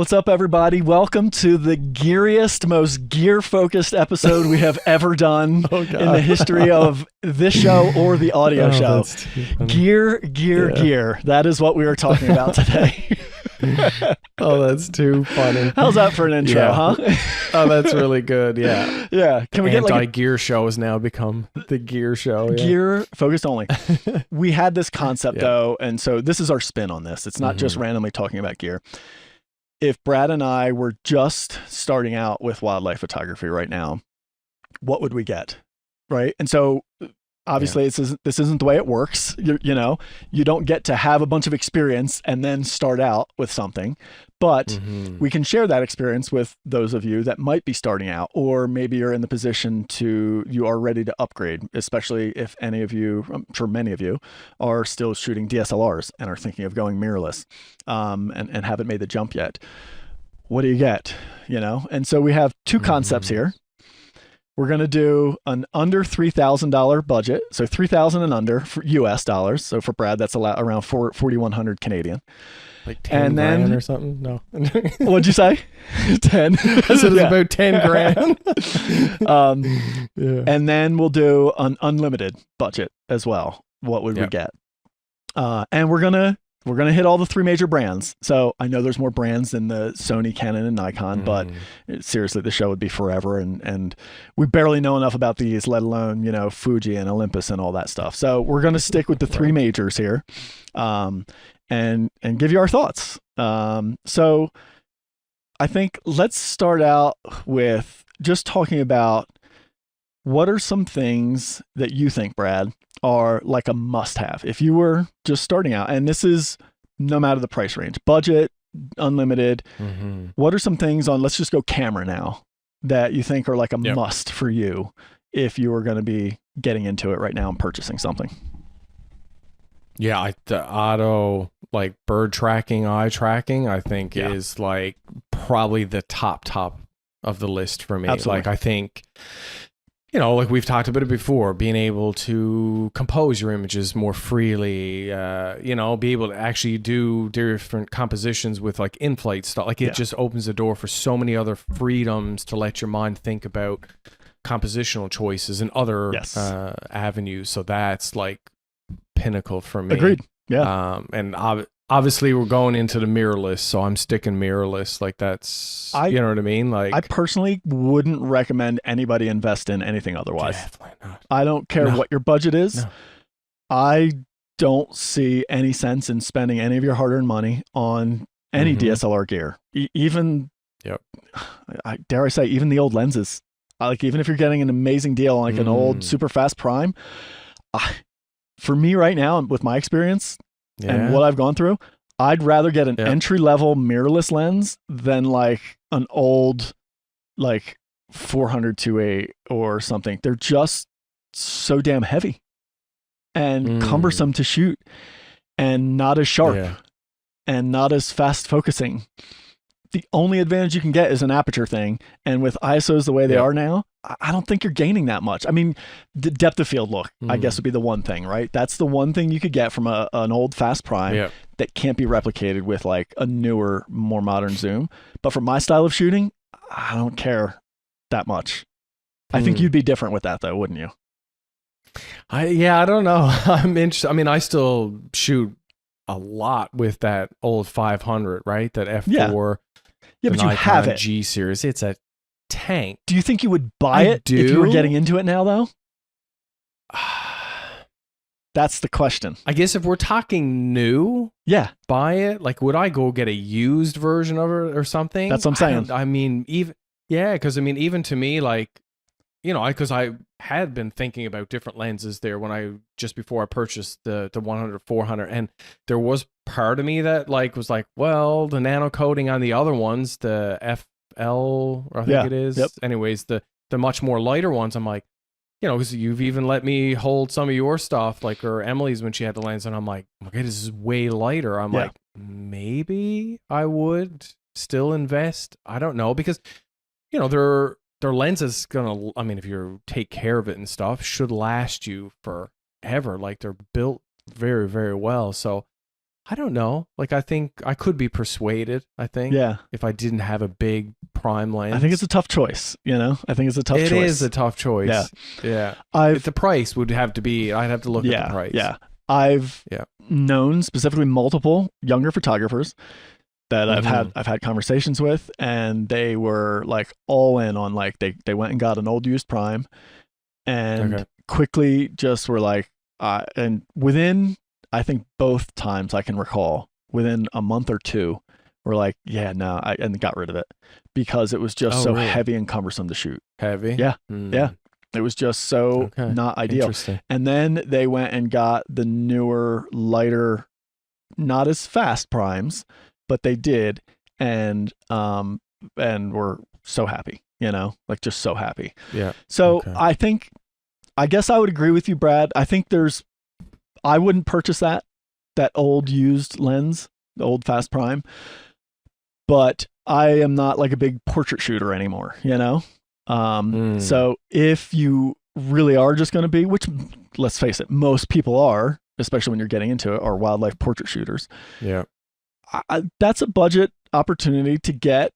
What's up, everybody? Welcome to the geariest, most gear-focused episode we have ever done in the history of this show or the audio show. Gear. That is what we are talking about today. Oh, that's too funny. How's that for an intro, huh? Oh, that's really good. Yeah. Yeah. Can we get like Anti-gear show has now become the gear show. Yeah. Gear focused only. We had this concept though, and so this is our spin on this. It's not just randomly talking about gear. If Brad and I were just starting out with wildlife photography right now, what would we get? Right. And so obviously this isn't the way it works. You don't get to have a bunch of experience and then start out with something, but we can share that experience with those of you that might be starting out, or maybe you're in the position you are ready to upgrade, especially if any of you, I'm sure many of you, are still shooting DSLRs and are thinking of going mirrorless and haven't made the jump yet. What do you get? And so we have two concepts here. We're going to do an under $3,000 budget. So $3,000 and under for US dollars. So for Brad, that's around 4,100 Canadian. Like 10 grand or something? No. What'd you say? 10. I said it's about 10 grand. And then we'll do an unlimited budget as well. What would we get? And we're going to hit all the three major brands. So I know there's more brands than the Sony, Canon, and Nikon, but seriously, the show would be forever. And we barely know enough about these, let alone, Fuji and Olympus and all that stuff. So we're going to stick with the three majors here and give you our thoughts. So I think let's start out with just talking about what are some things that you think, Brad, are like a must-have if you were just starting out, and this is no matter the price range, budget, unlimited. What are some things on, let's just go camera now, that you think are like a must for you if you were going to be getting into it right now and purchasing something? Yeah, the auto, like bird tracking, eye tracking, I think is like probably the top of the list for me. Absolutely. Like I think, like we've talked about it before, being able to compose your images more freely, be able to actually do different compositions with like in-flight stuff. Like it just opens the door for so many other freedoms to let your mind think about compositional choices and other avenues. So that's like pinnacle for me. Agreed. Yeah. And obviously we're going into the mirrorless, so I'm sticking mirrorless. Like that's, you know what I mean? Like I personally wouldn't recommend anybody invest in anything otherwise. Definitely not. I don't care what your budget is. No. I don't see any sense in spending any of your hard-earned money on any DSLR gear. Even, dare I say, even the old lenses. Like even if you're getting an amazing deal on like an old super fast prime, for me right now, with my experience and what I've gone through, I'd rather get an entry-level mirrorless lens than like an old like 400 2.8 or something. They're just so damn heavy and cumbersome to shoot and not as sharp and not as fast focusing. The only advantage you can get is an aperture thing. And with ISOs the way they are now, I don't think you're gaining that much. I mean, the depth of field look, I guess, would be the one thing, right? That's the one thing you could get from an old fast prime that can't be replicated with like a newer, more modern zoom. But for my style of shooting, I don't care that much. I think you'd be different with that though, wouldn't you? I don't know. I'm interested. I mean, I still shoot a lot with that old 500, right? That F4. Yeah, but you have it. G series. It's a tank. Do you think you would buy it if you were getting into it now, though? That's the question. I guess if we're talking new, buy it. Like, would I go get a used version of it or something? That's what I'm saying. I mean, because even to me, like, because I had been thinking about different lenses there just before I purchased the 100, 400, and there was part of me that like was like, well, the nano coating on the other ones, the FL, I think it is. Anyways, the much more lighter ones, I'm like, because you've even let me hold some of your stuff, like, or Emily's when she had the lens, and I'm like, okay, this is way lighter. I'm like, maybe I would still invest. I don't know, because their lens is gonna, I mean, if you take care of it and stuff, should last you forever. Like they're built very, very well. So I don't know. Like, I think I could be persuaded, I think. Yeah. If I didn't have a big prime lens. I think it's a tough choice, you know? I think it's a tough choice. It is a tough choice. Yeah. If the price would have to be, I'd have to look at the price. Yeah. I've known specifically multiple younger photographers that I've had conversations with, and they were like all in on, like, they went and got an old used prime and quickly just were like, and within, I think both times I can recall, within a month or two, we're like, and got rid of it because it was just so heavy and cumbersome to shoot. Heavy? Yeah. Yeah. It was just so not ideal. And then they went and got the newer, lighter, not as fast primes, but they did, and were so happy, you know, like just so happy. Yeah. So I guess I would agree with you, Brad. I think I wouldn't purchase that old used lens, the old fast prime, but I am not like a big portrait shooter anymore, you know? So if you really are just going to be, which, let's face it, most people are, especially when you're getting into it, are wildlife portrait shooters. Yeah. That's a budget opportunity to get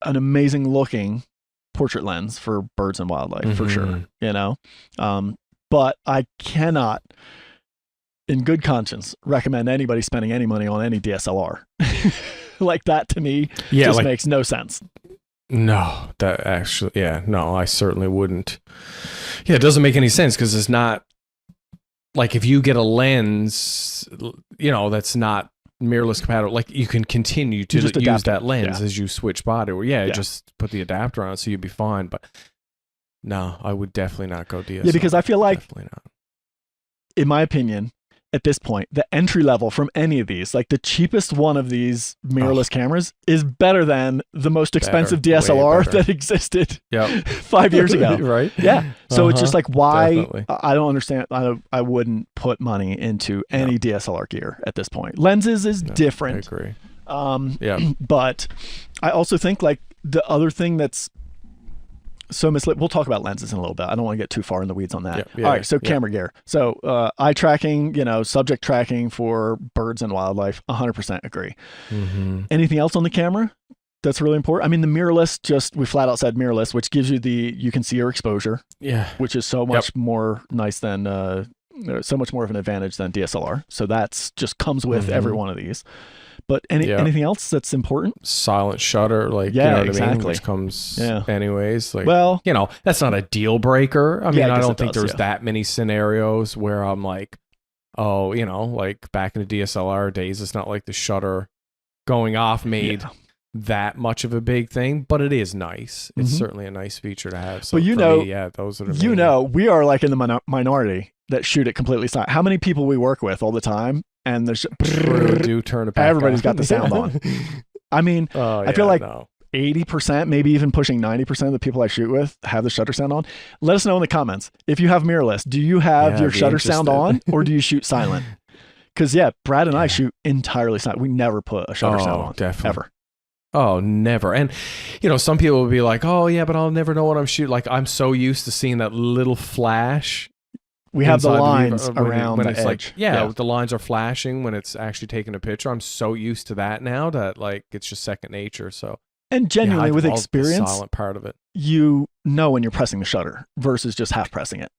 an amazing looking portrait lens for birds and wildlife, for sure, you know? But I cannot, in good conscience, recommend anybody spending any money on any DSLR. Like, that to me just makes no sense. No, that actually, no, I certainly wouldn't. Yeah, it doesn't make any sense because it's not, like, if you get a lens, you know, that's not mirrorless compatible, like, you can continue to use that lens as you switch body. Or just put the adapter on so you'd be fine. But no, I would definitely not go DSLR. Yeah, because I feel like, in my opinion, at this point, the entry level from any of these, like the cheapest one of these mirrorless cameras, is better than the most expensive DSLR that existed 5 years ago. Right? Yeah. So it's just like, why? I don't understand. I wouldn't put money into any DSLR gear at this point. Lenses is different. I agree. But I also think, like, the other thing that's so misled, we'll talk about lenses in a little bit. I don't want to get too far in the weeds on that. All right, so camera gear. So eye tracking, you know, subject tracking for birds and wildlife, 100% agree. Anything else on the camera that's really important? I mean, the mirrorless, we flat out said mirrorless, which gives you you can see your exposure, which is so much more nice than, so much more of an advantage than DSLR. So that's just comes with every one of these. But anything else that's important? Silent shutter, like, you know what I mean? Which comes anyways. Like, well, you know, that's not a deal breaker. I mean, I don't think there's that many scenarios where I'm like, oh, you know, like back in the DSLR days, it's not like the shutter going off made that much of a big thing, but it is nice. It's certainly a nice feature to have. So, but you know, those are you know, we are like in the minority that shoot it completely silent. How many people we work with all the time, and there's do turn it back everybody's got the sound on. I mean, I feel like 80%, maybe even pushing 90% of the people I shoot with have the shutter sound on. Let us know in the comments if you have mirrorless. Do you have your shutter sound on, or do you shoot silent? Because Brad and I shoot entirely silent. We never put a shutter sound on, ever. Oh, never. And, you know, some people will be like, oh, yeah, but I'll never know what I'm shooting. Like, I'm so used to seeing that little flash. We have the lines around when the it's edge. Like, the lines are flashing when it's actually taking a picture. I'm so used to that now that, like, it's just second nature. So, and genuinely, with experience, the silent part of it, you know when you're pressing the shutter versus just half pressing it.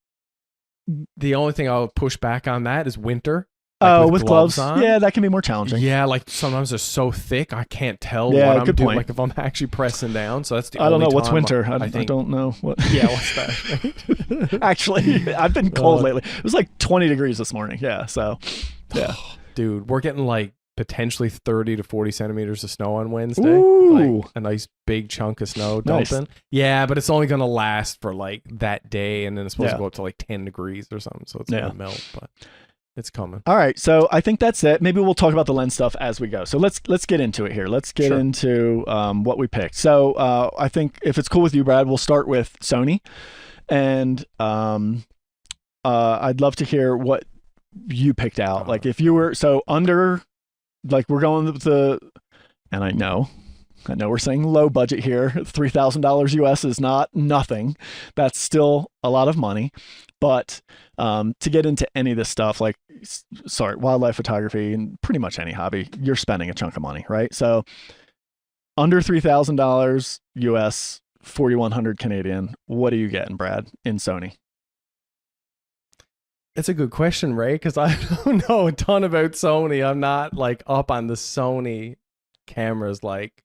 The only thing I'll push back on that is winter. Like with gloves on. Yeah, that can be more challenging. Yeah, like sometimes they're so thick I can't tell what I'm doing. Like if I'm actually pressing down. So that's the only I don't know what's time winter. I don't know what. Yeah, what's that? Actually, I've been cold lately. It was like 20 degrees this morning. Yeah, so dude, we're getting like potentially 30 to 40 centimeters of snow on Wednesday. Ooh. Like a nice big chunk of snow dumping. Yeah, but it's only going to last for like that day, and then it's supposed to go up to like 10 degrees or something. So it's going to melt, but it's coming. All right, so I think that's it. Maybe we'll talk about the lens stuff as we go. So let's get into it here. Let's get into what we picked. So I think if it's cool with you, Brad, we'll start with Sony, and I'd love to hear what you picked out. Like if you were under, like we're going with and I know I know we're saying low budget here. $3,000 US is not nothing. That's still a lot of money. But to get into any of this stuff, like, wildlife photography and pretty much any hobby, you're spending a chunk of money, right? So under $3,000 US, 4,100 Canadian, what are you getting, Brad, in Sony? It's a good question, Ray, because I don't know a ton about Sony. I'm not like up on the Sony cameras like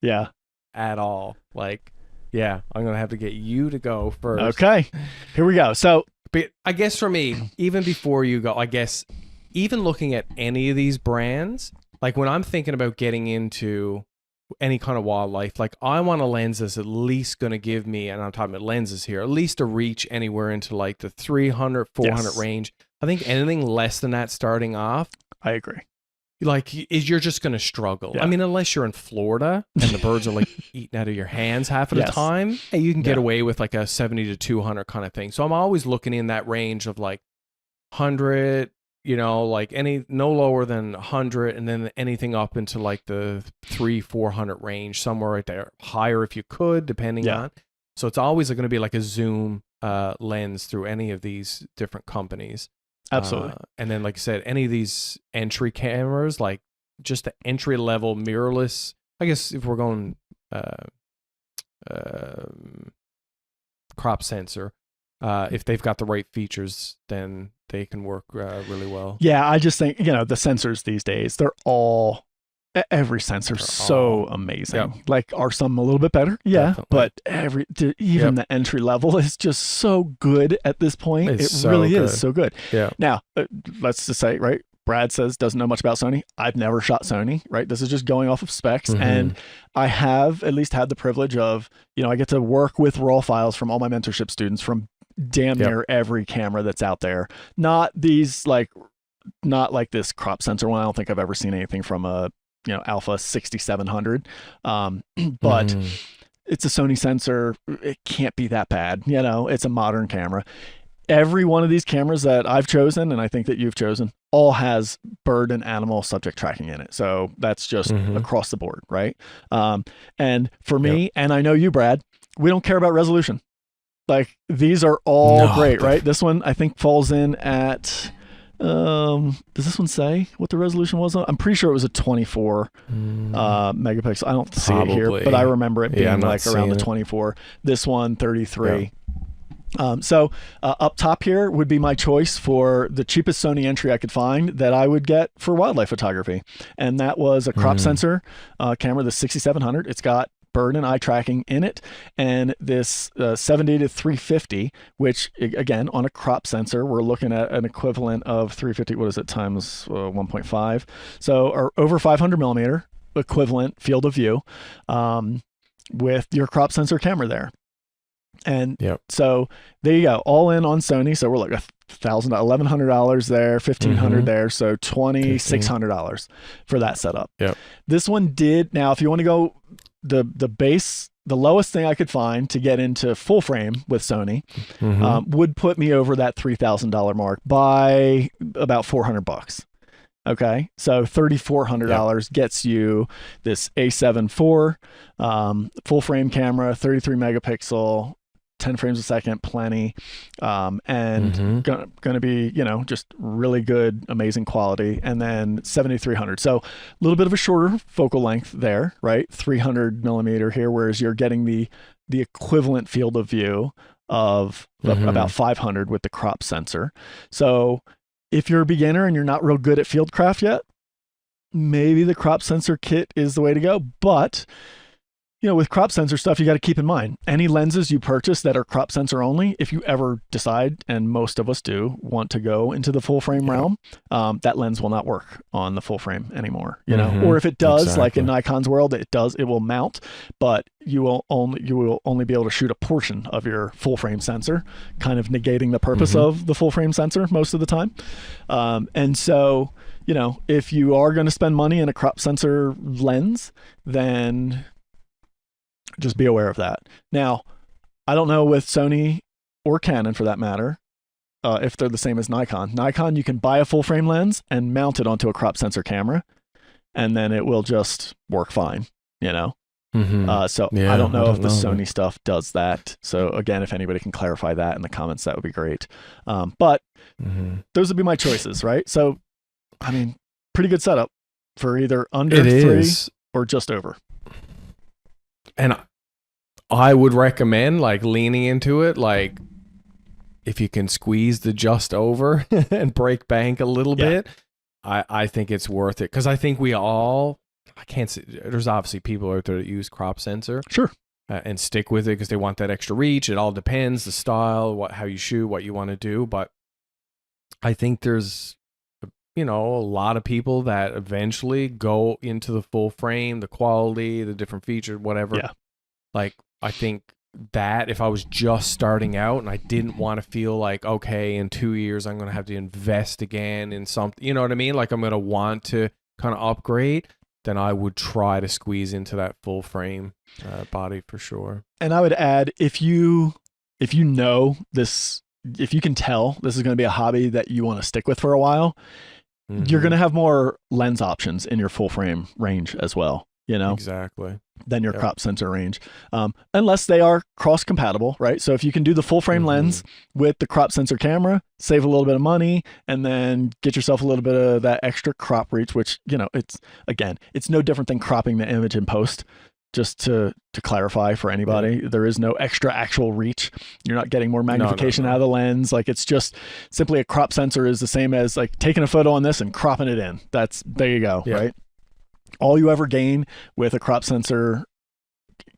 at all. Like, yeah, I'm gonna have to get you to go first. Okay, here we go. So, but I guess for me, even before you go, I guess even looking at any of these brands, like when I'm thinking about getting into any kind of wildlife, like I want a lens that's at least going to give me, and I'm talking about lenses here, at least a reach anywhere into like the 300, 400 range. I think anything less than that starting off, I agree. Like, you're just going to struggle. Yeah. I mean, unless you're in Florida and the birds are like eating out of your hands half of the time, hey, you can get away with like a 70 to 200 kind of thing. So I'm always looking in that range of like 100, you know, like no lower than 100, and then anything up into like the 300-400 range, somewhere right there. Higher if you could, depending on. So it's always going to be like a zoom lens through any of these different companies. Absolutely. And then, like I said, any of these entry cameras, like just the entry level mirrorless, I guess if we're going crop sensor, if they've got the right features, then they can work really well. Yeah, I just think, the sensors these days, every sensor's so amazing. Yep. Like, are some a little bit better? Yeah, Definitely. but even the entry level is just so good at this point. It really is so good. Yeah. Now, let's just say, right, Brad says doesn't know much about Sony. I've never shot Sony, right? This is just going off of specs. And I have at least had the privilege of, I get to work with raw files from all my mentorship students from damn near every camera that's out there. Not like this crop sensor one. I don't think I've ever seen anything from a Alpha 6700. But it's a Sony sensor. It can't be that bad. It's a modern camera. Every one of these cameras that I've chosen, and I think that you've chosen, all has bird and animal subject tracking in it. So that's just across the board, right? And for me, and I know you, Brad, we don't care about resolution. Like, these are all great, right? This one I think falls in at, does this one say what the resolution was? I'm pretty sure it was a 24 megapixel. I don't see it here, but I remember it being like around the 24. This one, 33. So up top here would be my choice for the cheapest Sony entry I could find that I would get for wildlife photography. And that was a crop sensor camera, the 6700. It's got bird and eye tracking in it, and this 70 to 350, which again, on a crop sensor, we're looking at an equivalent of 350, what is it, times 1.5. So, or over 500 millimeter equivalent field of view with your crop sensor camera there. And so there you go, all in on Sony. So we're like $1,100 there, $1,500 there, so $2,600 for that setup. This one did. Now, if you want to go the base, the lowest thing I could find to get into full frame with Sony would put me over that $3,000 mark by about $400. Okay, so $3,400 gets you this A7 IV full frame camera, 33 megapixel, 10 frames a second, plenty, and gonna be, just really good, amazing quality. And then 7300, so a little bit of a shorter focal length there, right? 300 millimeter here, whereas you're getting the equivalent field of view of about 500 with the crop sensor. So if you're a beginner and you're not real good at fieldcraft yet, maybe the crop sensor kit is the way to go. But with crop sensor stuff, you got to keep in mind, any lenses you purchase that are crop sensor only, if you ever decide, and most of us do, want to go into the full frame realm, that lens will not work on the full frame anymore, or if it does, like in Nikon's world, it will mount, but you will only be able to shoot a portion of your full frame sensor, kind of negating the purpose of the full frame sensor most of the time. And so, if you are going to spend money in a crop sensor lens, then just be aware of that. Now, I don't know with Sony or Canon for that matter, if they're the same as Nikon. Nikon, you can buy a full frame lens and mount it onto a crop sensor camera, and then it will just work fine, So I don't know if the Sony stuff does that. So again, if anybody can clarify that in the comments, that would be great. But those would be my choices, right? So, I mean, pretty good setup for either under 3 or just over. And I would recommend like leaning into it, like if you can squeeze the just over and break bank a little bit, I think it's worth it. Because I think I can't say, there's obviously people out there that use crop sensor. Sure. And stick with it because they want that extra reach. It all depends, the style, how you shoot, what you want to do. But I think there's, a lot of people that eventually go into the full frame, the quality, the different features, whatever. Yeah. Like, I think that if I was just starting out and I didn't want to feel like, okay, in 2 years, I'm going to have to invest again in something, you know what I mean? Like, I'm going to want to kind of upgrade, then I would try to squeeze into that full frame body for sure. And I would add, if you know this, if you can tell this is going to be a hobby that you want to stick with for a while, you're going to have more lens options in your full frame range as well, Exactly. Than your crop sensor range. Unless they are cross compatible, right? So if you can do the full frame lens with the crop sensor camera, save a little bit of money, and then get yourself a little bit of that extra crop reach, which, it's no different than cropping the image in post. Just to clarify for anybody, there is no extra actual reach. You're not getting more magnification out of the lens. Like, it's just simply a crop sensor is the same as like taking a photo on this and cropping it in. There you go, right? All you ever gain with a crop sensor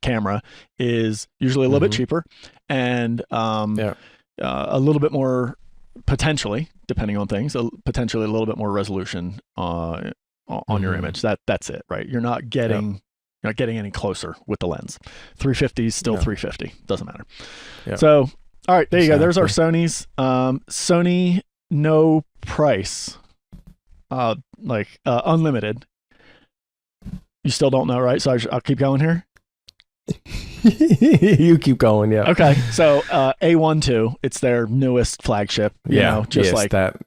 camera is usually a little bit cheaper and a little bit more, potentially, depending on things, potentially a little bit more resolution on your image. That's it, right? You're not getting any closer with the lens. 350 is still 350. Doesn't matter. So, all right, there you go. There's our Sonys. Sony no price, unlimited. You still don't know, right? So I'll keep going here. You keep going, yeah. Okay, so A12, it's their newest flagship. Give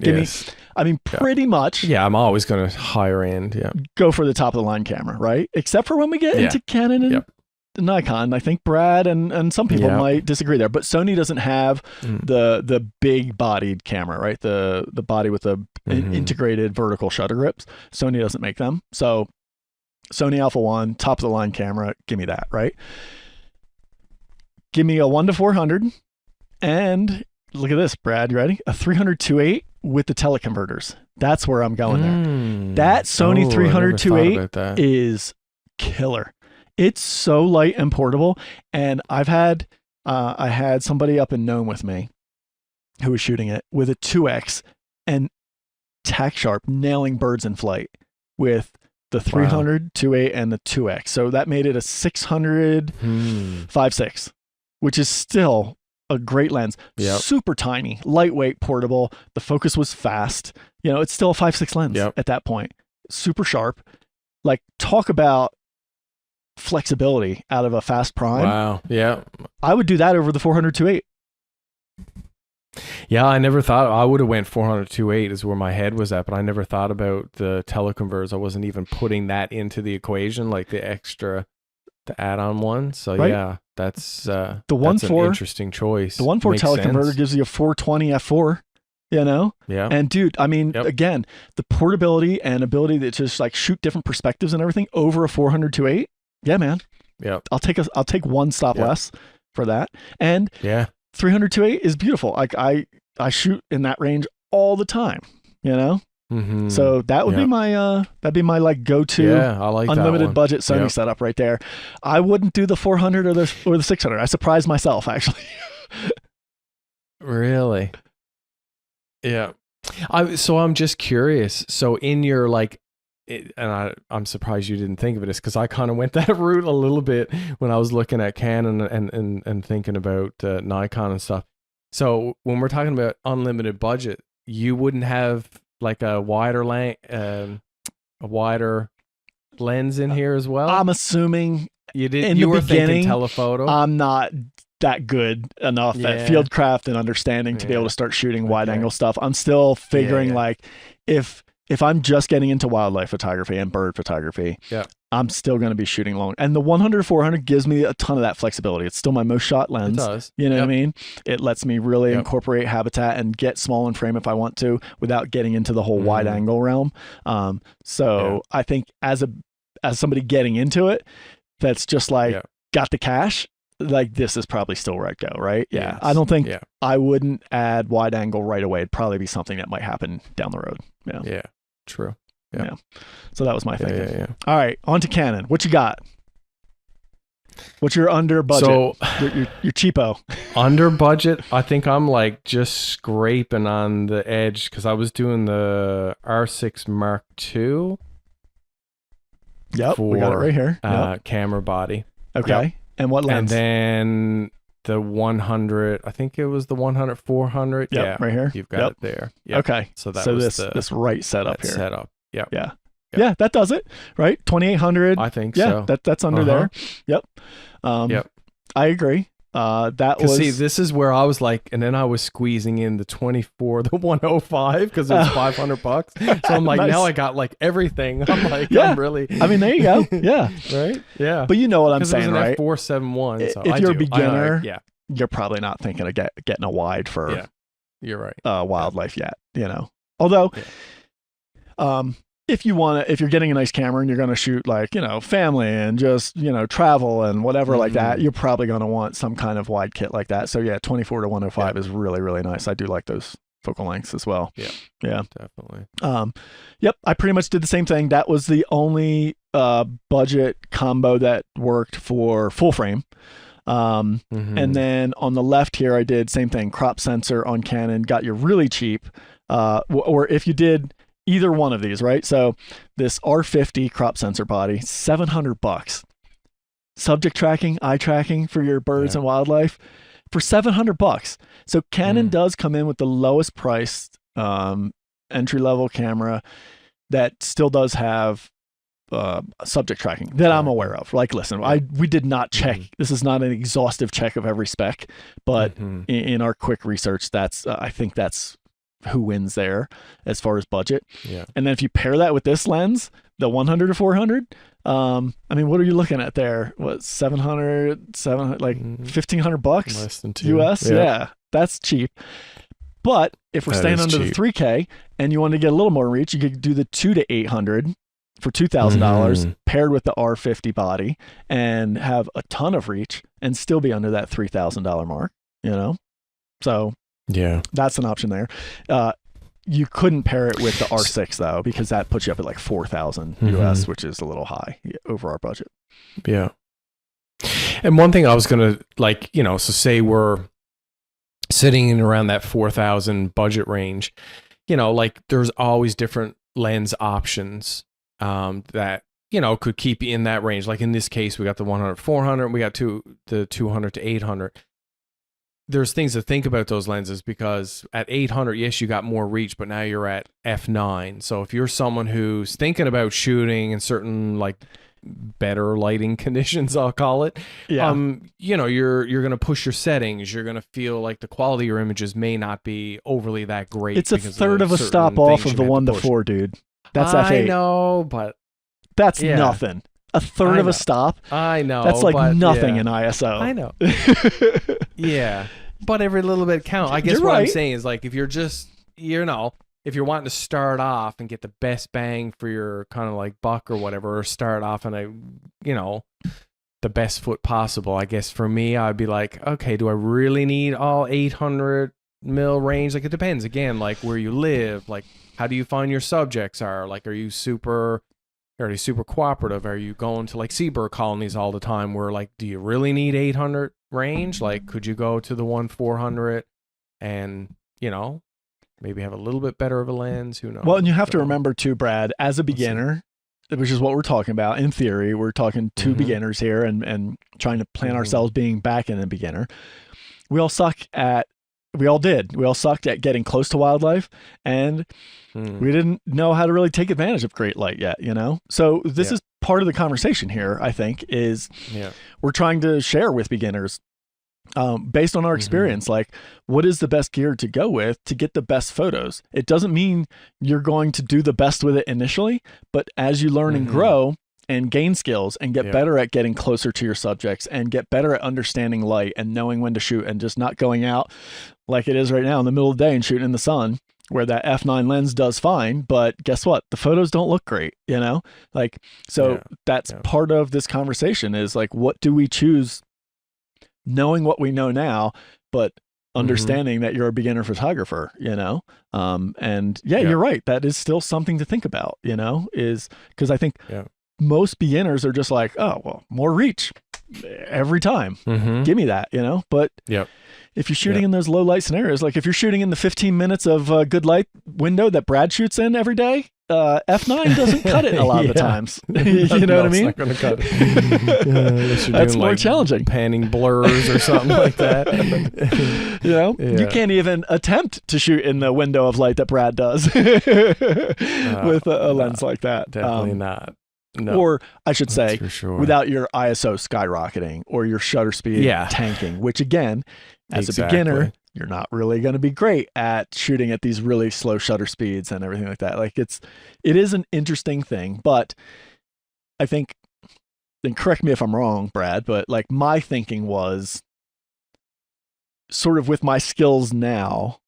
me. I mean, pretty much. Yeah, I'm always going to higher end. Yeah, go for the top of the line camera, right? Except for when we get into Canon and Nikon. I think Brad and some people might disagree there, but Sony doesn't have the big bodied camera, right? The body with the integrated vertical shutter grips. Sony doesn't make them, so. Sony Alpha 1, top of the line camera, give me that, right? Give me a 1-400, and look at this, Brad, you ready? A 300-2.8 with the teleconverters. That's where I'm going there. That Sony 300-2.8 is killer. It's so light and portable, and I had somebody up in Nome with me who was shooting it with a 2X and tack sharp nailing birds in flight with the 300, 2.8, and the 2X. So that made it a 600 5.6, which is still a great lens. Super tiny, lightweight, portable. The focus was fast. It's still a 5.6 lens at that point. Super sharp. Like, talk about flexibility out of a fast prime. Wow. Yeah. I would do that over the 400 2.8. Yeah, I never thought I would have went 400-2.8 is where my head was at, but I never thought about the teleconverters. I wasn't even putting that into the equation, like the add-on one. So that's an interesting choice. The 1.4 teleconverter gives you a 420 f4. Yeah. And dude, I mean, again, the portability and ability to just like shoot different perspectives and everything over a 400-2.8. Yeah, man. Yeah. I'll take one stop less for that. And 300-2.8 is beautiful. Like I shoot in that range all the time, So that would be my like go-to unlimited budget Sony setup right there. I wouldn't do the 400 or the 600. I surprised myself actually. Really? Yeah. So I'm just curious. So in your I'm surprised you didn't think of this because I kind of went that route a little bit when I was looking at Canon and thinking about Nikon and stuff. So when we're talking about unlimited budget, you wouldn't have like a wider lens in here as well. I'm assuming you did. You were thinking telephoto. I'm not that good enough at fieldcraft and understanding to be able to start shooting wide angle stuff. I'm still figuring like if if I'm just getting into wildlife photography and bird photography, I'm still going to be shooting long. And the 100-400 gives me a ton of that flexibility. It's still my most shot lens. It does. You know what I mean? It lets me really incorporate habitat and get small in frame if I want to without getting into the whole wide angle realm. So I think as somebody getting into it, that's just like got the cash, like this is probably still where I'd go, right? Yeah. Yes. I don't think I wouldn't add wide angle right away. It'd probably be something that might happen down the road. Yeah. Yeah. True. Yeah. So that was my thinking. Yeah. All right, on to Canon. What you got? What's your under budget? So your cheapo. Under budget, I think I'm like just scraping on the edge because I was doing the R6 Mark II. Yep, we got it right here. Camera body. Okay. Yep. And what lens? And then the 100, I think it was the 100-400. Yep, right here. You've got it there. Yep. Okay. So that was this right setup here. Setup. Yep. Yeah. Yeah, that does it, right? 2800. I think so. That's under there. Yep. I agree. That was. See, this is where I was like, and then I was squeezing in the 24, the 105 because it was $500. So I'm like, now I got like everything. I'm like, I'm really. I mean, there you go. Yeah. Right. Yeah. But you know what I'm saying, right? F471. So if you're a beginner, you're probably not thinking of getting a wide for. Yeah. You're right. Wildlife yet, you know. Although, if you're getting a nice camera and you're going to shoot like, you know, family and just, you know, travel and whatever like that, you're probably going to want some kind of wide kit like that. So yeah, 24 to 105 is really, really nice. I do like those focal lengths as well. Yeah. Yeah. Definitely. Yep. I pretty much did the same thing. That was the only budget combo that worked for full frame. And then on the left here, I did same thing, crop sensor on Canon, got you really cheap. Or if you did either one of these, right? So this R50 crop sensor body, $700. Subject tracking, eye tracking for your birds and wildlife for $700. So Canon does come in with the lowest priced entry level camera that still does have subject tracking that I'm aware of. Like, listen, we did not check. This is not an exhaustive check of every spec, but in our quick research, that's I think that's who wins there as far as budget. Yeah. And then if you pair that with this lens, the 100-400, I mean, what are you looking at there? What, 700, like $1,500 less than $2 US? Yeah, that's cheap. But if we're staying under the 3K and you want to get a little more reach, you could do the 2 to 800 for $2,000 paired with the R50 body and have a ton of reach and still be under that $3,000 mark, you know? So yeah, that's an option there. You couldn't pair it with the R6 though, because that puts you up at like 4,000 US, which is a little high over our budget. Yeah. And one thing I was going to like, you know, so say we're sitting in around that 4,000 budget range, you know, like there's always different lens options that, you know, could keep you in that range. Like in this case, we got the 100-400, we got the 200 to 800. There's things to think about those lenses because at 800, yes, you got more reach, but now you're at f9. So if you're someone who's thinking about shooting in certain like better lighting conditions, I'll call it, you know, you're going to push your settings. You're going to feel like the quality of your images may not be overly that great. It's a third of a stop off of the 1-4, dude. That's F8. I know, but that's nothing. A third of a stop. I know. That's like nothing in ISO. I know. Yeah. But every little bit counts. I guess what I'm saying is like if you're just, you know, if you're wanting to start off and get the best bang for your kind of like buck or whatever, or start off in a, you know, the best foot possible, I guess for me, I'd be like, okay, do I really need all 800 mil range? Like it depends again, like where you live, like how do you find your subjects are? Like, are you super cooperative? Are you going to like seabird colonies all the time where like, do you really need 800 range? Like, could you go to the 1-400 and, you know, maybe have a little bit better of a lens? Who knows? Well, and you have to remember too, Brad, as a beginner, which is what we're talking about. In theory, we're talking two beginners here and trying to plan ourselves being back in a beginner. We all sucked at getting close to wildlife, and we didn't know how to really take advantage of great light yet, you know? So this is part of the conversation here, I think, is we're trying to share with beginners based on our experience, like what is the best gear to go with to get the best photos? It doesn't mean you're going to do the best with it initially, but as you learn and grow and gain skills and get better at getting closer to your subjects and get better at understanding light and knowing when to shoot and just not going out like it is right now in the middle of the day and shooting in the sun, where that f9 lens does fine, but guess what? The photos don't look great, you know? Like, so that's part of this conversation is like, what do we choose? Knowing what we know now, but understanding that you're a beginner photographer, you know? And you're right. That is still something to think about, you know, is because I think most beginners are just like, oh, well, more reach every time. Give me that, you know? But if you're shooting in those low light scenarios, like if you're shooting in the 15 minutes of good light window that Brad shoots in every day, F9 doesn't cut it a lot of the times. You know what I mean? It's not going to cut it. That's more challenging. Panning blurs or something like that. You know, you can't even attempt to shoot in the window of light that Brad does with a lens like that. Definitely not. No, or I should say, without your ISO skyrocketing or your shutter speed tanking, which again, as a beginner, you're not really going to be great at shooting at these really slow shutter speeds and everything like that. Like it is an interesting thing, but I think, and correct me if I'm wrong, Brad, but like my thinking was sort of with my skills now,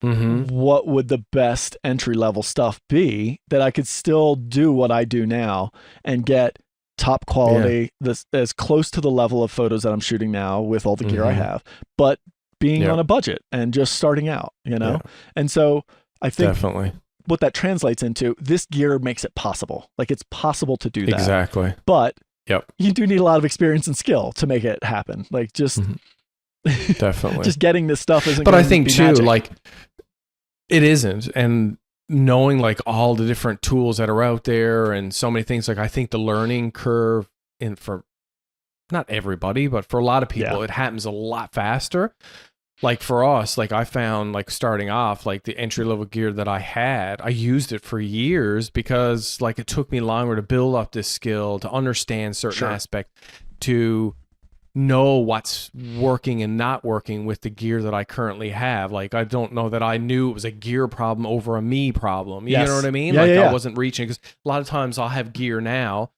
what would the best entry level stuff be that I could still do what I do now and get top quality, as close to the level of photos that I'm shooting now with all the gear I have, but being on a budget and just starting out, you know? And so I think what that translates into, this gear makes it possible. Like it's possible to do that. Exactly. But you do need a lot of experience and skill to make it happen. Like just definitely just getting this stuff isn't but I think too magic. Like it isn't, and knowing like all the different tools that are out there and so many things, like I think the learning curve for not everybody, but for a lot of people it happens a lot faster. Like for us, like I found like starting off, like the entry level gear that I had, I used it for years because like it took me longer to build up this skill, to understand certain aspect, to know what's working and not working with the gear that I currently have. Like I don't know that I knew it was a gear problem over a me problem. You know what I mean? I wasn't reaching, because a lot of times I'll have gear now.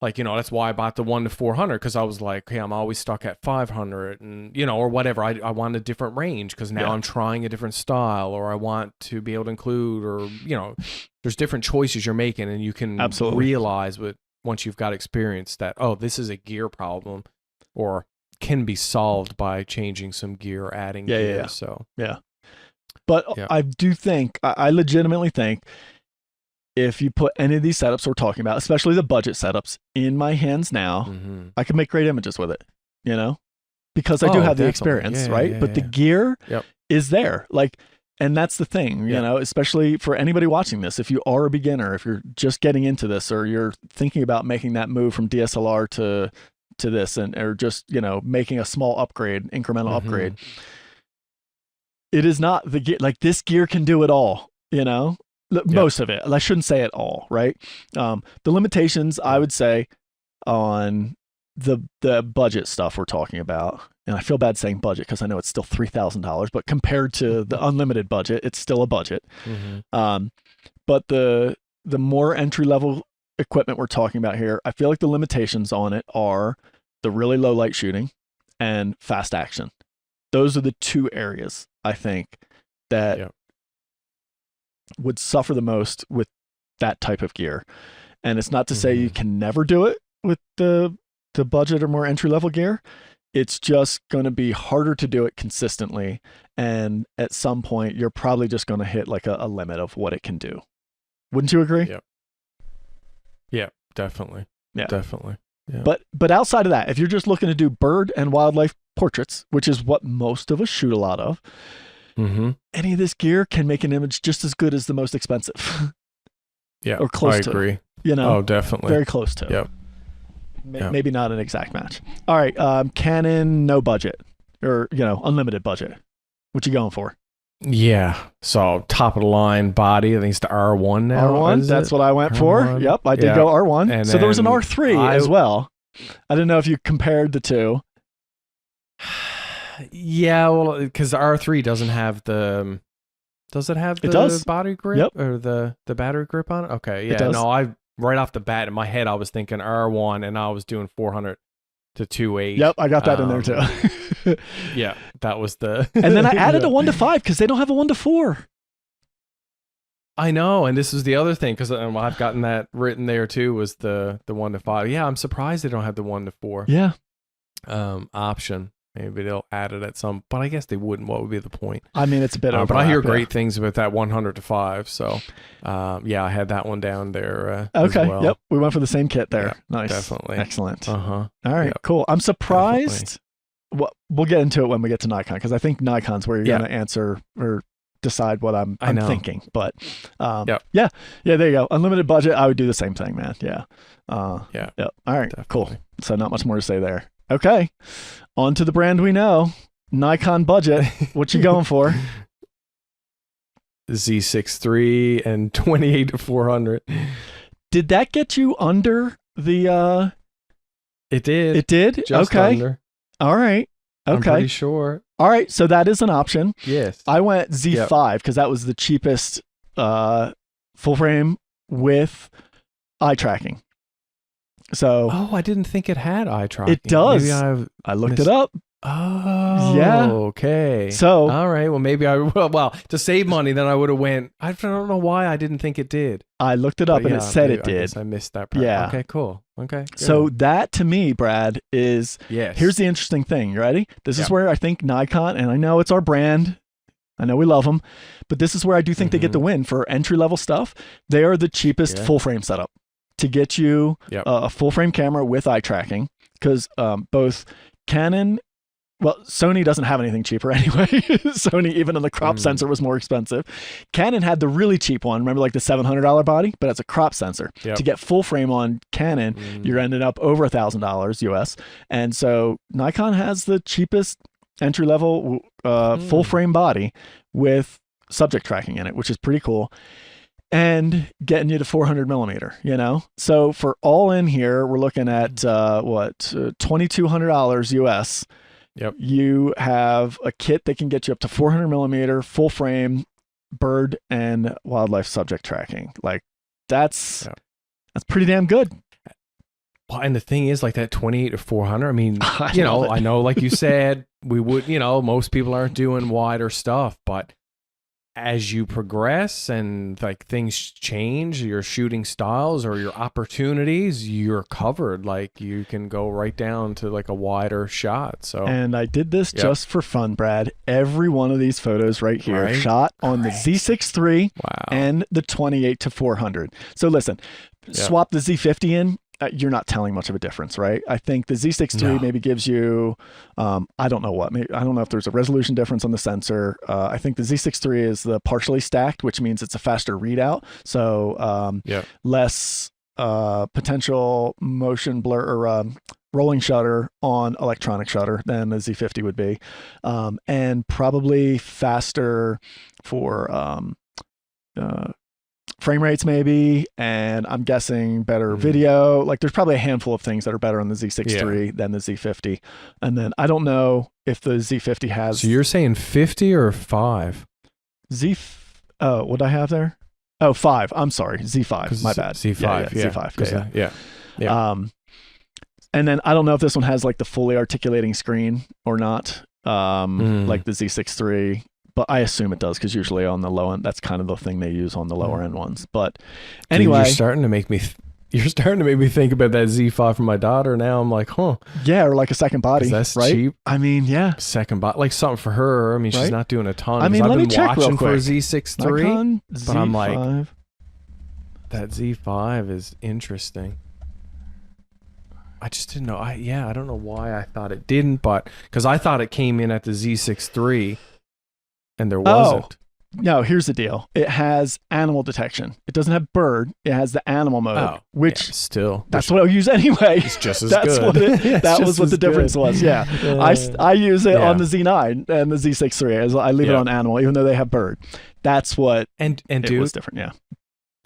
Like, you know, that's why I bought the 1-400, because I was like, hey, I'm always stuck at 500 and, you know, or whatever. I want a different range because now I'm trying a different style, or I want to be able to include, or, you know, there's different choices you're making, and you can realize once you've got experience that, oh, this is a gear problem, or can be solved by changing some gear or adding gear. So, But I do think, I legitimately think, if you put any of these setups we're talking about, especially the budget setups, in my hands now, I can make great images with it, you know, because I do have the experience, right? But the gear is there. Like, and that's the thing, you know, especially for anybody watching this, if you are a beginner, if you're just getting into this, or you're thinking about making that move from DSLR to this, and or just, you know, making a small upgrade, incremental upgrade. It is not the gear, like this gear can do it all, you know, most of it. I shouldn't say it all, right? The limitations, I would say, on the budget stuff we're talking about, and I feel bad saying budget because I know it's still $3,000, but compared to the unlimited budget, it's still a budget. But the more entry level equipment we're talking about here, I feel like the limitations on it are the really low light shooting and fast action. Those are the two areas I think that would suffer the most with that type of gear. And it's not to say you can never do it with the budget or more entry level gear. It's just going to be harder to do it consistently. And at some point, you're probably just going to hit like a limit of what it can do. Wouldn't you agree? Yeah, definitely. Yeah, definitely. Yeah. But outside of that, if you're just looking to do bird and wildlife portraits, which is what most of us shoot a lot of, any of this gear can make an image just as good as the most expensive. Or close to. I agree. You know? Oh, definitely. Very close to. Maybe not an exact match. All right. Canon, no budget, or, you know, unlimited budget. What you going for? Yeah. So top of the line body. I think it's the R1 now. R1. That's what I went R1? for. Yep. I did go R1. And so there was an R3 as well. I didn't know if you compared the two. Yeah, well, because R3 doesn't have the. Does it have the body grip or the battery grip on it? Okay, yeah. It does. No, I right off the bat in my head I was thinking R1, and I was doing 400 to 2.8. Yep, I got that in there too. Yeah, that was the. And then I added a 1:5 because they don't have a 1:4. I know, and this was the other thing because I've gotten that written there too. Was the 1:5? Yeah, I'm surprised they don't have the 1:4. Yeah. Option. Maybe they'll add it at some, but I guess they wouldn't. What would be the point? I mean, it's a bit overlap, but I hear great things about that 100-5. So, yeah, I had that one down there. Okay. As well. Yep. We went for the same kit there. Yeah, nice. Definitely. Excellent. All right. Yep. Cool. I'm surprised. We'll get into it when we get to Nikon because I think Nikon's where you're going to answer or decide what I'm thinking. But yeah, there you go. Unlimited budget. I would do the same thing, man. Yeah. Yeah. All right. Definitely. Cool. So not much more to say there. Okay. On to the brand we know. Nikon budget. What you going for? Z6 III and 28-400. Did that get you under the It did. It did? Just okay. Under. All right. Okay. I'm pretty sure. All right. So that is an option. Yes. I went Z5 because that was the cheapest full frame with eye tracking. So I didn't think it had eye tracking. It does. Maybe I looked it up. Oh, yeah. Okay. So all right. Well, maybe to save money, then I would have went. I don't know why I didn't think it did. I looked it up and it said it did. I guess I missed that part. Yeah. Okay. Cool. Okay. Good. So that to me, Brad, is here's the interesting thing. You ready? This is where I think Nikon, and I know it's our brand. I know we love them, but this is where I do think they get the win for entry level stuff. They are the cheapest full frame setup to get you a full frame camera with eye tracking because both Canon. Well, Sony doesn't have anything cheaper anyway. Sony, even on the crop sensor, was more expensive. Canon had the really cheap one. Remember, like the $700 body, but it's a crop sensor. To get full frame on Canon, you're ended up over $1,000 US. And so Nikon has the cheapest entry level full frame body with subject tracking in it, which is pretty cool. And getting you to 400 millimeter, you know? So for all in here, we're looking at $2,200 US. Yep. You have a kit that can get you up to 400 millimeter full frame bird and wildlife subject tracking. Like that's pretty damn good. Well, and the thing is, like that 28-400. I mean, I know, like you said, we would, most people aren't doing wider stuff, but as you progress and like things change, your shooting styles or your opportunities, you're covered. Like you can go right down to like a wider shot. So, and I did this just for fun, Brad. Every one of these photos right here shot on the Z6 III and the 28-400. So listen, swap the Z50 in. You're not telling much of a difference, right? I think the Z6 III maybe gives you, I don't know what, I don't know if there's a resolution difference on the sensor. I think the Z6 III is the partially stacked, which means it's a faster readout. So less potential motion blur or rolling shutter on electronic shutter than the Z50 would be. And probably faster for frame rates maybe, and I'm guessing better video. Like there's probably a handful of things that are better on the Z6 III than the Z50. And then I don't know if the Z50 has... So you're saying 50 or 5? What I have there? Oh, 5. I'm sorry. Z5. My bad. Z5. Z5. Yeah. And then I don't know if this one has like the fully articulating screen or not, like the Z6 III. But I assume it does because usually on the low end, that's kind of the thing they use on the lower end ones. But anyway, dude, you're starting to make me think about that Z5 for my daughter. Now I'm like, yeah, or like a second body. That's right? cheap. I mean, yeah, second body, like something for her. I mean, she's not doing a ton. I mean, I've let me been check real watching quick. For a Z6 III, Nikon but Z5. I'm like, that Z5 is interesting. I just didn't know. I don't know why I thought it didn't, but because I thought it came in at the Z6 III. And there wasn't. No, here's the deal. It has animal detection. It doesn't have bird. It has the animal mode, which that's what I'll use anyway. It's just as good. That was what the difference was. Yeah. I use it on the Z9 and the Z6 III. I leave it on animal, even though they have bird. That's what and it dude, was different. Yeah.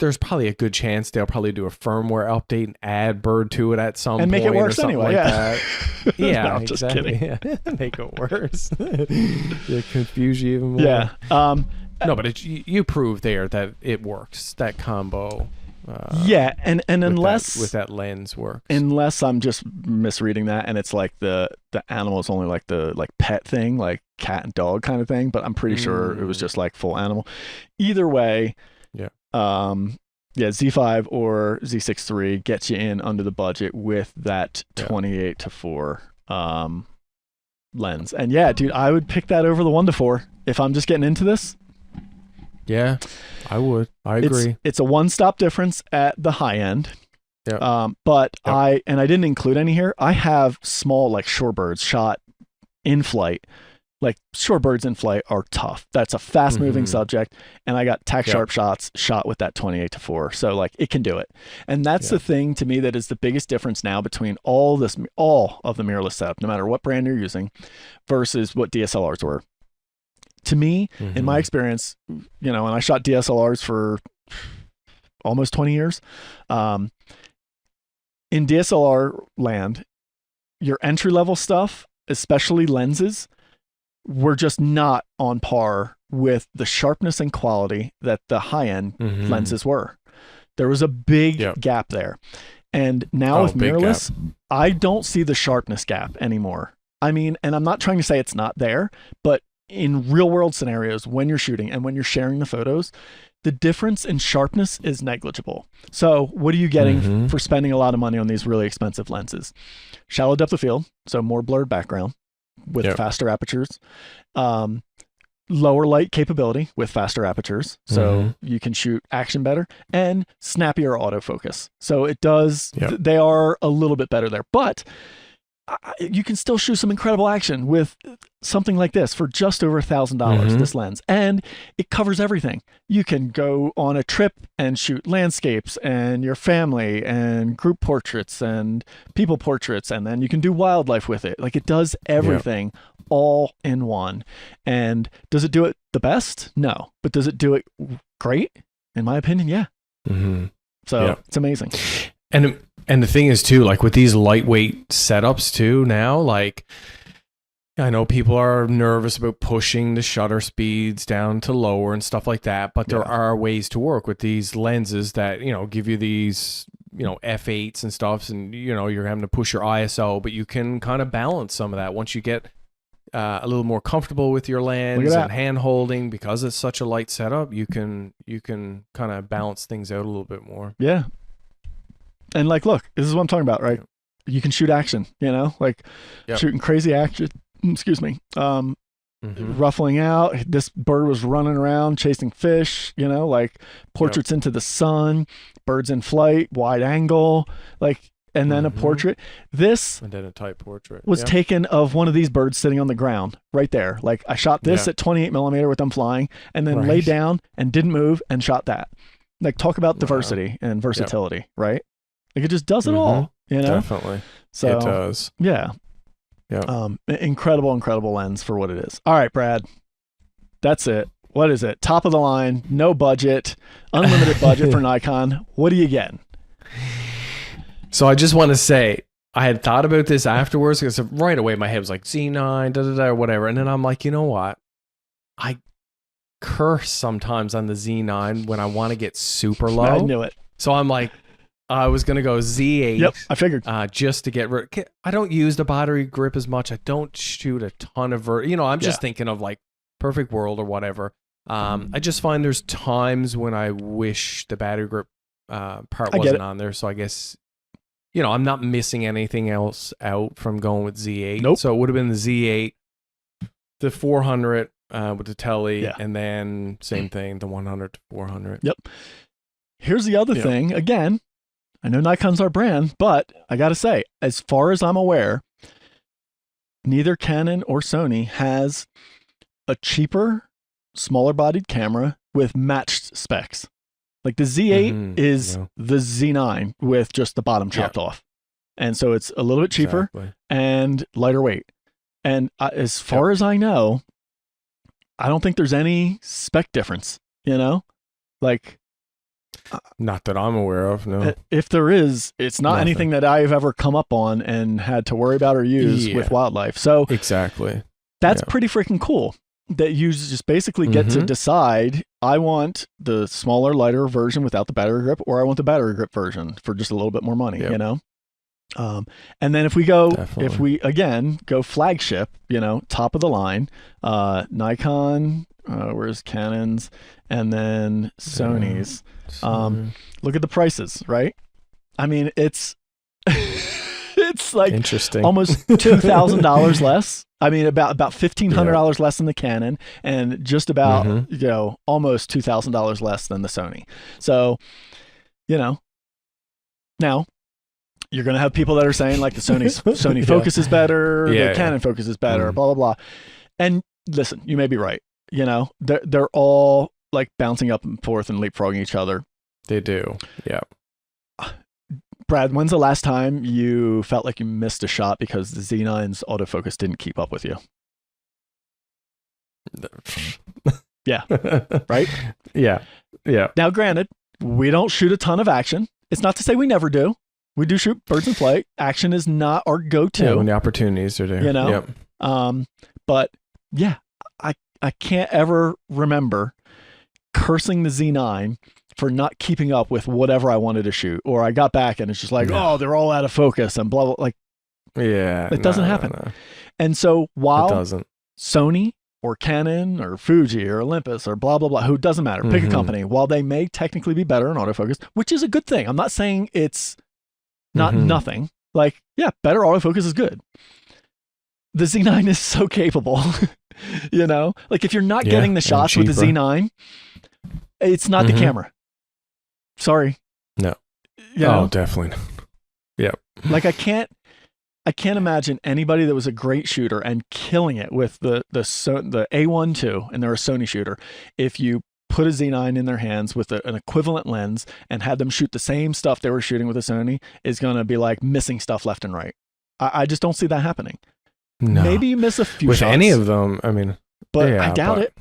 there's probably a good chance they'll probably do a firmure update and add bird to it at some point. And make it worse or something anyway. Like yeah. that. Yeah, No, I'm just exactly. kidding. Yeah. Make it worse. They confuse you even more. Yeah. No, but you prove there that it works. That combo. Yeah, and unless with that lens works. Unless I'm just misreading that, and it's like the animal is only like the pet thing, like cat and dog kind of thing. But I'm pretty sure it was just like full animal. Either way, yeah. Z5 or Z6 III gets you in under the budget with that 28-4 lens. And yeah, dude, I would pick that over the 1-4 if I'm just getting into this. Yeah, I would. I agree. It's a one-stop difference at the high end. Yeah. But I didn't include any here. I have small like shorebirds shot in flight. Like shorebirds in flight are tough. That's a fast-moving subject, and I got tack sharp shots shot with that 28-4. So like it can do it, and that's the thing to me that is the biggest difference now between all of the mirrorless setup, no matter what brand you're using, versus what DSLRs were. To me, in my experience, and I shot DSLRs for almost 20 years. In DSLR land, your entry-level stuff, especially lenses, were just not on par with the sharpness and quality that the high-end lenses were. There was a big gap there. And now with mirrorless, I don't see the sharpness gap anymore. I mean, and I'm not trying to say it's not there, but in real world scenarios, when you're shooting and when you're sharing the photos, the difference in sharpness is negligible. So what are you getting for spending a lot of money on these really expensive lenses? Shallow depth of field, so more blurred background with faster apertures. Lower light capability with faster apertures, so you can shoot action better, and snappier autofocus. So it does, they are a little bit better there, but you can still shoot some incredible action with something like this for just over $1,000, this lens. And it covers everything. You can go on a trip and shoot landscapes and your family and group portraits and people portraits. And then you can do wildlife with it. Like it does everything all in one. And does it do it the best? No. But does it do it great? In my opinion, yeah. So it's amazing. And the thing is too, like with these lightweight setups too now, like I know people are nervous about pushing the shutter speeds down to lower and stuff like that, but there are ways to work with these lenses that, give you these, f8s and stuff, and, you're having to push your ISO, but you can kind of balance some of that once you get a little more comfortable with your lens and hand holding, because it's such a light setup, you can kind of balance things out a little bit more. Yeah. And like, look, this is what I'm talking about, right? You can shoot action, like shooting crazy action, ruffling out. This bird was running around chasing fish, like portraits into the sun, birds in flight, wide angle, like, and then a portrait. This and then a tight portrait was taken of one of these birds sitting on the ground right there. Like I shot this at 28mm with them flying, and then laid down and didn't move and shot that. Like talk about diversity and versatility, right? Like it just does it all, Definitely. So it does. Yeah. Incredible lens for what it is. All right, Brad. That's it. What is it? Top of the line, no budget, unlimited budget for Nikon. What are you getting? So I just want to say, I had thought about this afterwards because right away my head was like Z9, or whatever. And then I'm like, you know what? I curse sometimes on the Z9 when I want to get super low. I knew it. So I'm like, I was going to go Z8. Yep, I figured. Just to get rid. I don't use the battery grip as much. I don't shoot a ton of I'm just thinking of like perfect world or whatever. I just find there's times when I wish the battery grip part wasn't on there. So I guess, I'm not missing anything else out from going with Z8. Nope. So it would have been the Z8, the 400 with the tele, and then same thing, the 100 to 400. Yep. Here's the other thing. Again, I know Nikon's our brand, but I got to say, as far as I'm aware, neither Canon or Sony has a cheaper, smaller bodied camera with matched specs. Like the Z8 is the Z9 with just the bottom chopped off. And so it's a little bit cheaper and lighter weight. And as far as I know, I don't think there's any spec difference, like Not that I'm aware of, no. If there is, it's not anything that I've ever come up on and had to worry about or use with wildlife. So exactly, that's pretty freaking cool that you just basically get to decide, I want the smaller, lighter version without the battery grip, or I want the battery grip version for just a little bit more money, you know? And then if we again go flagship, you know, top of the line, Nikon, where's Canon's, and then Sony's. Look at the prices, right? I mean, it's it's like interesting, almost $2,000 less. I mean, about $1,500 less than the Canon, and just about you know, almost $2,000 less than the Sony. So, you know, now you're gonna have people that are saying like the Sony focus is better, the Canon focus is better, blah blah blah. And listen, you may be right. You know, they're all like bouncing up and forth and leapfrogging each other. They do, yeah. Brad, when's the last time you felt like you missed a shot because the Z9's autofocus didn't keep up with you? Yeah, right? Yeah, yeah. Now, granted, we don't shoot a ton of action. It's not to say we never do. We do shoot birds in flight. Action is not our go-to. Yeah, when the opportunities are there. You know? But yeah, I can't ever remember cursing the Z9 for not keeping up with whatever I wanted to shoot, or I got back and it's just like, oh, they're all out of focus and blah, blah, like, it doesn't happen. No. And so while Sony or Canon or Fuji or Olympus or blah, blah, blah, who doesn't matter, pick a company, while they may technically be better in autofocus, which is a good thing. I'm not saying it's not nothing. Like, yeah, better autofocus is good. The Z9 is so capable, you know, like if you're not getting the shots with the Z9, it's not the camera. Sorry. No. You know? Definitely. Yep. Like I can't imagine anybody that was a great shooter and killing it with the A1 II and they're a Sony shooter. If you put a Z9 in their hands with an equivalent lens and had them shoot the same stuff they were shooting with a Sony, is going to be like missing stuff left and right. I just don't see that happening. No. Maybe you miss a few with shots. Any of them. I mean, but I doubt it.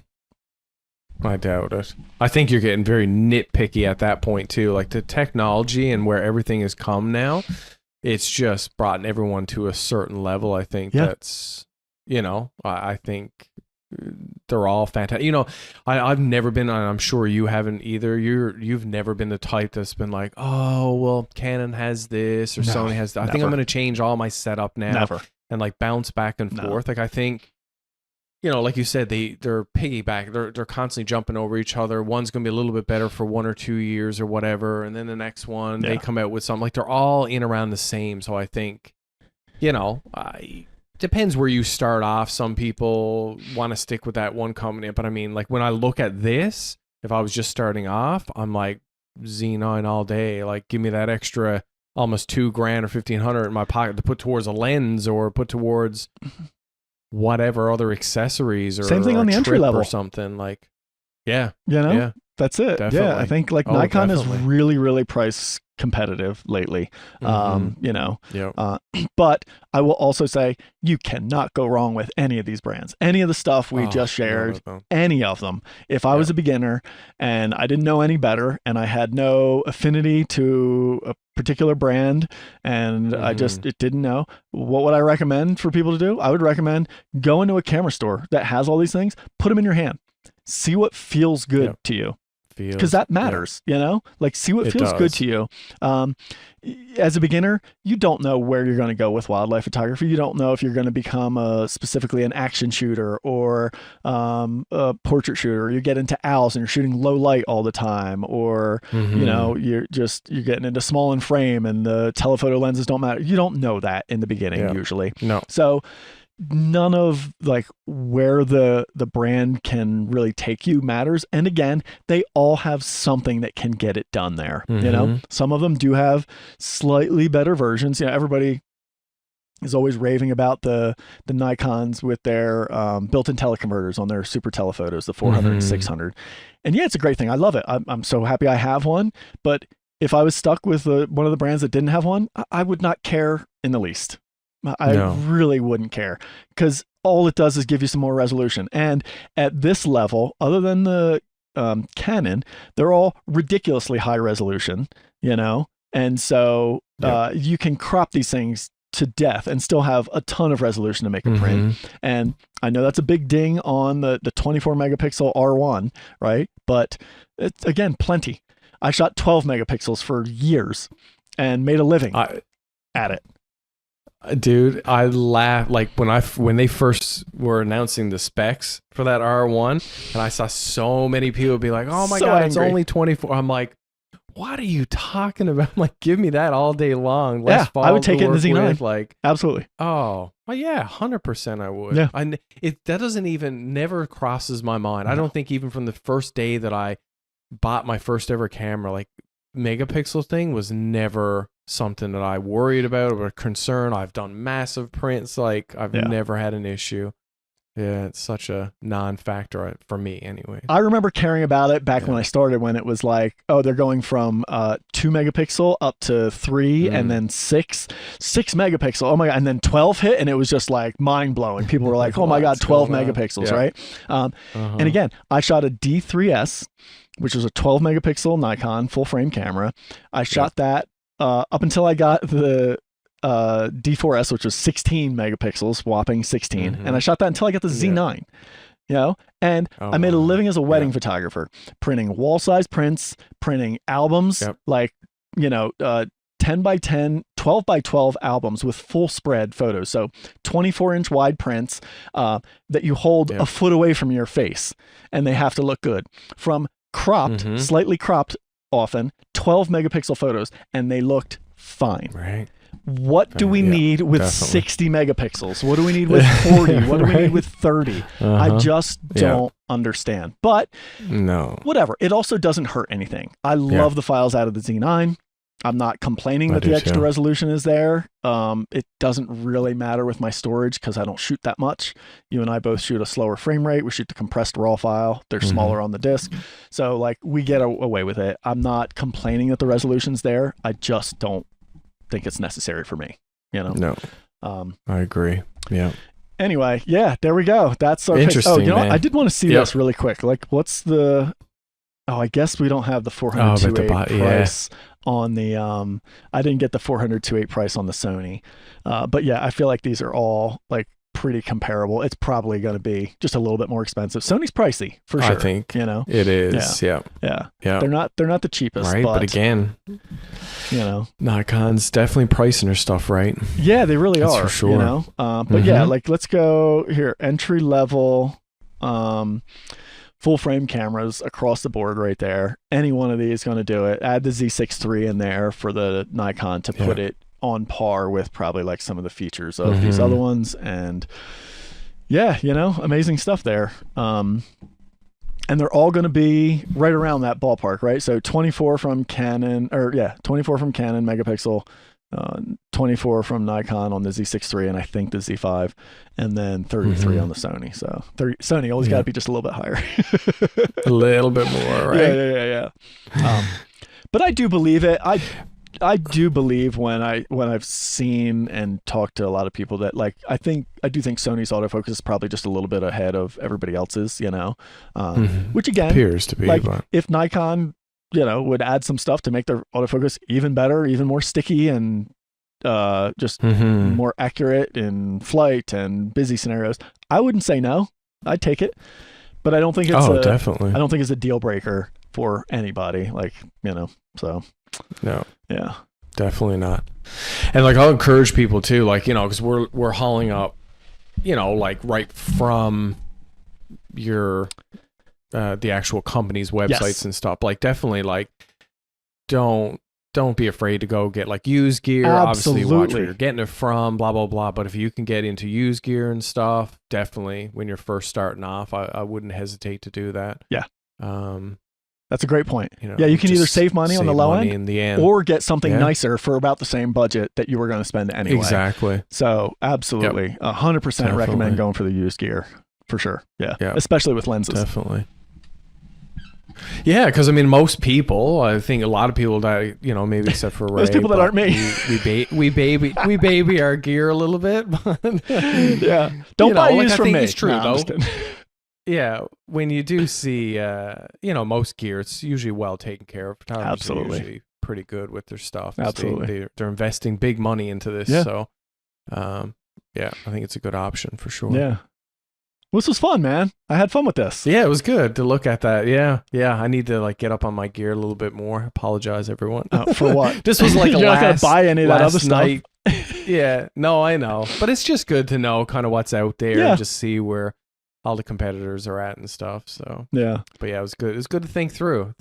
I doubt it. I think you're getting very nitpicky at that point too. Like the technology and where everything has come now, it's just brought everyone to a certain level. I think that's, you know, I think they're all fantastic. You know, I've never been, and I'm sure you haven't either. You've never been the type that's been like, oh, well, Canon has this or Sony has that. I think I'm going to change all my setup now and like bounce back and forth. Like I think, you know, like you said, they're piggyback. They're constantly jumping over each other. One's going to be a little bit better for 1 or 2 years or whatever, and then the next one they come out with something. Like they're all in around the same. So I think, you know, depends where you start off. Some people want to stick with that one company, but I mean, like when I look at this, if I was just starting off, I'm like Z9 all day. Like give me that extra almost $2,000 or $1,500 in my pocket to put towards a lens or put towards whatever other accessories or same thing on the entry level or something. Like you know, that's it. Definitely. I think like Nikon is really price competitive lately. You know, but I will also say you cannot go wrong with any of these brands, any of the stuff we just shared, any of them. If I was a beginner and I didn't know any better and I had no affinity to a particular brand and I just didn't know, what would I recommend for people to do? I would recommend go into a camera store that has all these things, put them in your hand, see what feels good to you. Because that matters, you know, like see what feels good to you. As a beginner, you don't know where you're going to go with wildlife photography. You don't know if you're going to become specifically an action shooter or a portrait shooter. You get into owls and you're shooting low light all the time, or you know, you're getting into small in frame and the telephoto lenses don't matter. You don't know that in the beginning usually. No. So none of like where the brand can really take you matters. And again, they all have something that can get it done there. You know, some of them do have slightly better versions. You know, everybody is always raving about the Nikons with their built-in teleconverters on their super telephotos, the 400 and 600. And yeah, it's a great thing. I love it. I'm so happy I have one. But if I was stuck with one of the brands that didn't have one, I would not care in the least. I really wouldn't care, because all it does is give you some more resolution. And at this level, other than the Canon, they're all ridiculously high resolution, you know? And so you can crop these things to death and still have a ton of resolution to make a print. And I know that's a big ding on the 24 megapixel R1, right? But it's, again, plenty. I shot 12 megapixels for years and made a living at it. Dude, I laughed like when they first were announcing the specs for that R1, and I saw so many people be like, "Oh my god, it's only 24." I'm like, "What are you talking about?" I'm like, "Give me that all day long." I would take it in the Z9. Like, absolutely. Oh, well, yeah, 100% I would. Yeah. That doesn't even never crosses my mind. I don't think even from the first day that I bought my first ever camera, like megapixel thing was never something that I worried about or concerned. I've done massive prints. Like I've never had an issue. Yeah, it's such a non-factor for me anyway. I remember caring about it back when I started, when it was like, oh, they're going from 2 megapixel up to 3 and then 6 megapixel. Oh my God. And then 12 hit, and it was just like mind blowing. People were like, oh my God, 12 megapixels, right? And again, I shot a D3S, which was a 12 megapixel Nikon full frame camera. I shot that up until I got the D4S, which was 16 megapixels, whopping 16. And I shot that until I got the Z9, you know, and I made a living as a wedding photographer, printing wall size prints, printing albums, like, you know, 10 by 10, 12 by 12 albums with full spread photos. So 24-inch wide prints that you hold a foot away from your face, and they have to look good. From cropped, slightly cropped often, 12 megapixel photos, and they looked fine. Right. What do we need with 60 megapixels? What do we need with 40? What do we need with 30? I just don't understand. But whatever. It also doesn't hurt anything. I love the files out of the Z9. I'm not complaining that the extra resolution is there. It doesn't really matter with my storage because I don't shoot that much. You and I both shoot a slower frame rate. We shoot the compressed RAW file. They're smaller on the disc. So like we get away with it. I'm not complaining that the resolution's there. I just don't think it's necessary for me, you know? No. I agree. Yeah. Anyway, there we go. That's our interesting. Oh, you know what? I did want to see this really quick. Like, what's the? Oh, I guess we don't have the 400-2.8 price on the. I didn't get the 400-2.8 price on the Sony, but yeah, I feel like these are all like pretty comparable. It's probably going to be just a little bit more expensive. Sony's pricey for sure. I think you know it is. Yeah. They're not the cheapest, right? But again, you know, Nikon's definitely pricing their stuff right. Yeah, they really are. For sure. You know, but yeah, like let's go here. Entry level, full frame cameras across the board right there. Any one of these going to do it. Add the Z6 III in there for the Nikon to put it on par with probably like some of the features of these other ones. And yeah, you know, amazing stuff there. And they're all going to be right around that ballpark, right? So 24 from Canon, 24 from Canon megapixel, 24 from Nikon on the Z6 III, and I think the Z5, and then 33 on the Sony. So Sony always got to be just a little bit higher. A little bit more, right? Yeah. But I do believe it. I do believe when I've seen and talked to a lot of people that like I do think Sony's autofocus is probably just a little bit ahead of everybody else's, you know, which again appears to be. Like if Nikon, you know, would add some stuff to make their autofocus even better, even more sticky, and just more accurate in flight and busy scenarios, I wouldn't say no. I'd take it, but I don't think it's definitely. I don't think it's a deal breaker for anybody. Like, you know, so. No. Yeah. Definitely not. And like I'll encourage people too, like, you know, because we're hauling up, you know, like right from your the actual company's websites and stuff. Like definitely like don't be afraid to go get like used gear. Absolutely. Obviously watch where you're getting it from, blah blah blah. But if you can get into used gear and stuff, definitely when you're first starting off, I wouldn't hesitate to do that. Yeah. That's a great point. You know, yeah, you can either save money on the low end in the end, or get something nicer for about the same budget that you were going to spend anyway. Exactly. So absolutely, 100% recommend going for the used gear for sure. Yeah. Especially with lenses. Definitely. Yeah, because I mean, most people, I think a lot of people that, you know, maybe except for Ray, those people that aren't me, we baby our gear a little bit. But yeah, don't buy used from me. It's true though. yeah, when you do see, most gear, it's usually well taken care of. Photographers Absolutely. are usually pretty good with their stuff. Absolutely. They're investing big money into this. Yeah. So, I think it's a good option for sure. Yeah. This was fun, man. I had fun with this. Yeah, it was good to look at that. Yeah. I need to get up on my gear a little bit more. Apologize, everyone. For what? This was like You're not gonna buy any of that other night. stuff. Yeah, no, I know, but it's just good to know kind of what's out there Yeah. and just see where all the competitors are at and stuff. So yeah, but yeah, it was good. It was good to think through,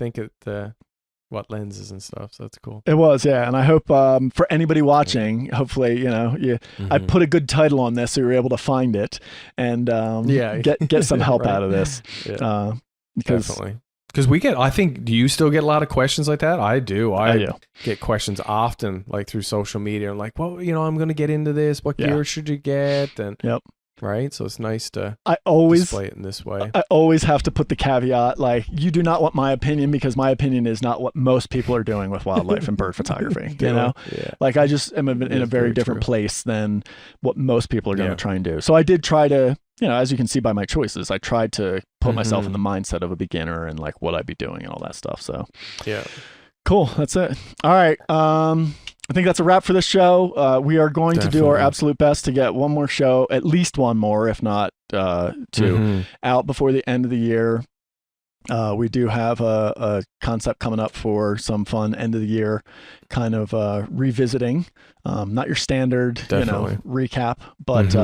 what lenses and stuff. So that's cool. it was. Yeah, and I hope for anybody watching, hopefully, I put a good title on this so you're able to find it and get some help right. out of this. Yeah. Definitely. Because I think, do you still get a lot of questions like that? I do. I do. Get questions often, through social media. I'm like, well, I'm going to get into this. What gear should you get? And right. So it's nice to display it in this way. I always have to put the caveat, you do not want my opinion because my opinion is not what most people are doing with wildlife and bird photography. Yeah. I just am in a very different place than what most people are going to try and do. So I did try to, as you can see by my choices, I tried to put myself in the mindset of a beginner and what I'd be doing and all that stuff. So yeah, cool. That's it. All right. I think that's a wrap for this show. We are going to do our absolute best to get one more show, at least one more, if not two, out before the end of the year. We do have a concept coming up for some fun end of the year kind of revisiting. Not your standard, recap, but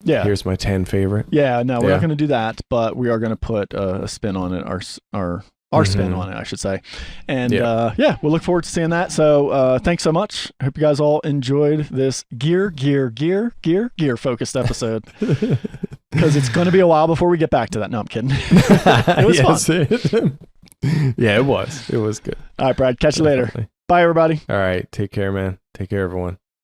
yeah. Here's my 10 favorite. Yeah, no, we're not going to do that, but we are going to put a spin on it, our spin on it, I should say. And we'll look forward to seeing that. So thanks so much. I hope you guys all enjoyed this gear focused episode. Because it's going to be a while before we get back to that. No, I'm kidding. It was fun. Yeah, it was. It was good. All right, Brad. Catch you later. Bye, everybody. All right. Take care, man. Take care, everyone.